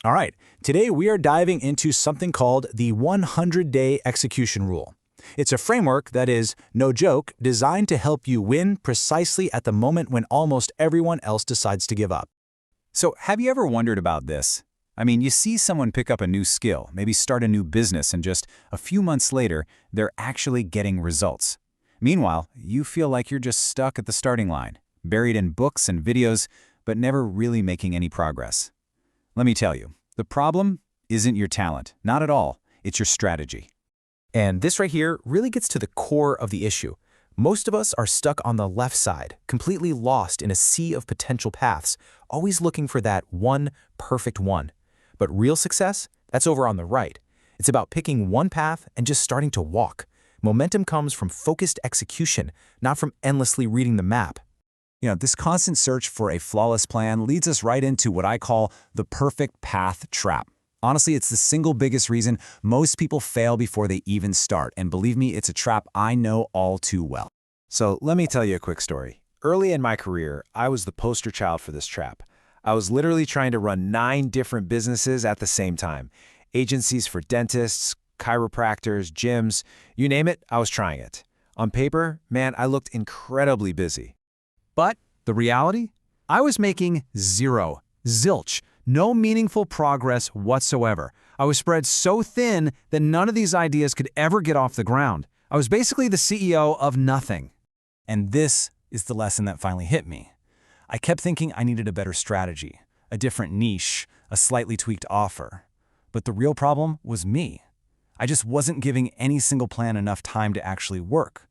All right, today we are diving into something called the 100-day execution rule. It's a framework that is, no joke, designed to help you win precisely at the moment when almost everyone else decides to give up. So have you ever wondered about this? I mean, you see someone pick up a new skill, maybe start a new business, and just a few months later, they're actually getting results. Meanwhile, you feel like you're just stuck at the starting line, buried in books and videos, but never really making any progress. Let me tell you, the problem isn't your talent, not at all. It's your strategy. And this right here really gets to the core of the issue. Most of us are stuck on the left side, completely lost in a sea of potential paths, always looking for that one perfect one. But real success, that's over on the right. It's about picking one path and just starting to walk. Momentum comes from focused execution, not from endlessly reading the map. This constant search for a flawless plan leads us right into what I call the perfect path trap. Honestly, it's the single biggest reason most people fail before they even start, and believe me, it's a trap I know all too well. So let me tell you a quick story. Early in my career, I was the poster child for this trap. I was literally trying to run 9 different businesses at the same time. Agencies for dentists, chiropractors, gyms, you name it, I was trying it. On paper, man, I looked incredibly busy. But the reality? I was making zero, zilch, no meaningful progress whatsoever. I was spread so thin that none of these ideas could ever get off the ground. I was basically the CEO of nothing. And this is the lesson that finally hit me. I kept thinking I needed a better strategy, a different niche, a slightly tweaked offer. But the real problem was me. I just wasn't giving any single plan enough time to actually work.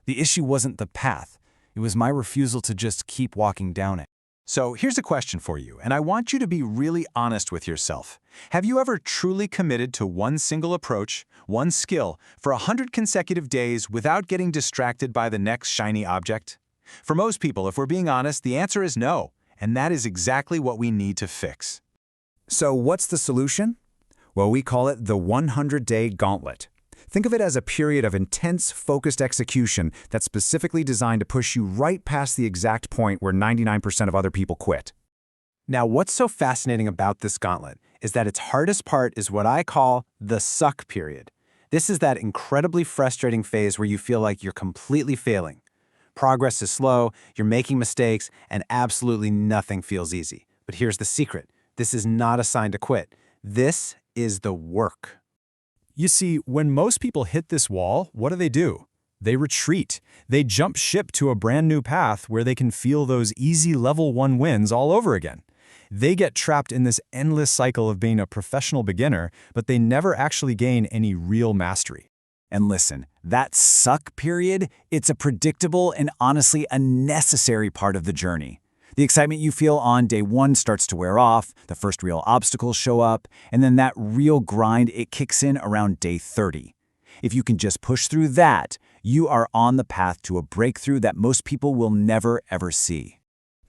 The issue wasn't the path. It was my refusal to just keep walking down it. So here's a question for you, and I want you to be really honest with yourself. Have you ever truly committed to one single approach, one skill, for 100 consecutive days without getting distracted by the next shiny object? For most people, if we're being honest, the answer is no, and that is exactly what we need to fix. So what's the solution? Well, we call it the 100-day gauntlet. Think of it as a period of intense, focused execution that's specifically designed to push you right past the exact point where 99% of other people quit. Now, what's so fascinating about this gauntlet is that its hardest part is what I call the suck period. This is that incredibly frustrating phase where you feel like you're completely failing. Progress is slow, you're making mistakes, and absolutely nothing feels easy. But here's the secret. This is not a sign to quit. This is the work. You see, when most people hit this wall, what do? They retreat. They jump ship to a brand new path where they can feel those easy level 1 wins all over again. They get trapped in this endless cycle of being a professional beginner, but they never actually gain any real mastery. And listen, that suck period, it's a predictable and honestly a necessary part of the journey. The excitement you feel on day 1 starts to wear off, the first real obstacles show up, and then that real grind, it kicks in around day 30. If you can just push through that, you are on the path to a breakthrough that most people will never ever see.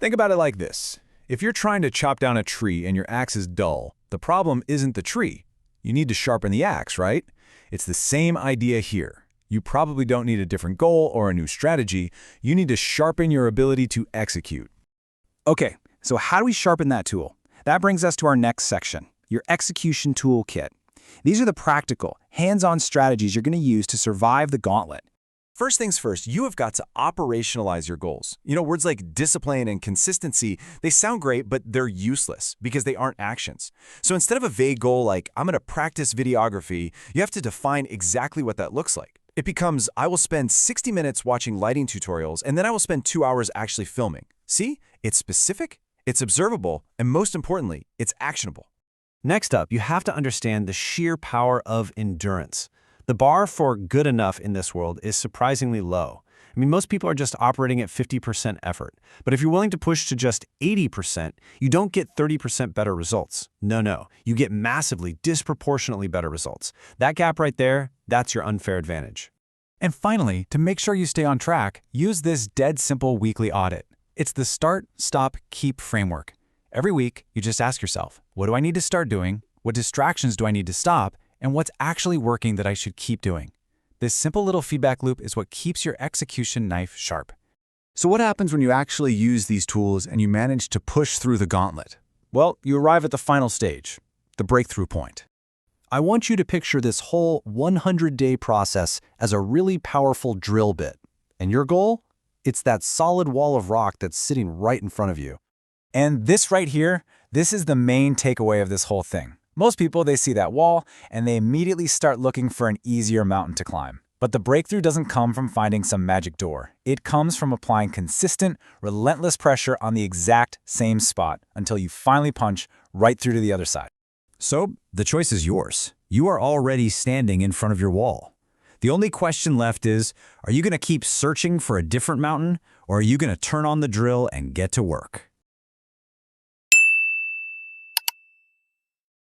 Think about it like this. If you're trying to chop down a tree and your axe is dull, the problem isn't the tree. You need to sharpen the axe, right? It's the same idea here. You probably don't need a different goal or a new strategy. You need to sharpen your ability to execute. Okay, so how do we sharpen that tool? That brings us to our next section, your execution toolkit. These are the practical, hands-on strategies you're going to use to survive the gauntlet. First things first, you have got to operationalize your goals. Words like discipline and consistency, they sound great, but they're useless because they aren't actions. So instead of a vague goal like, I'm going to practice videography, you have to define exactly what that looks like. It becomes, I will spend 60 minutes watching lighting tutorials, and then I will spend 2 hours actually filming. See? It's specific, it's observable, and most importantly, it's actionable. Next up, you have to understand the sheer power of endurance. The bar for good enough in this world is surprisingly low. Most people are just operating at 50% effort. But if you're willing to push to just 80%, you don't get 30% better results. No. You get massively, disproportionately better results. That gap right there, that's your unfair advantage. And finally, to make sure you stay on track, use this dead simple weekly audit. It's the start, stop, keep framework. Every week, you just ask yourself, what do I need to start doing? What distractions do I need to stop? And what's actually working that I should keep doing? This simple little feedback loop is what keeps your execution knife sharp. So what happens when you actually use these tools and you manage to push through the gauntlet? Well, you arrive at the final stage. the breakthrough point. I want you to picture this whole 100-day process as a really powerful drill bit. And your goal? It's that solid wall of rock that's sitting right in front of you. And this right here, this is the main takeaway of this whole thing. Most people, they see that wall, and they immediately start looking for an easier mountain to climb. But the breakthrough doesn't come from finding some magic door. It comes from applying consistent, relentless pressure on the exact same spot until you finally punch right through to the other side. So, the choice is yours. You are already standing in front of your wall. The only question left is, are you going to keep searching for a different mountain, or are you going to turn on the drill and get to work?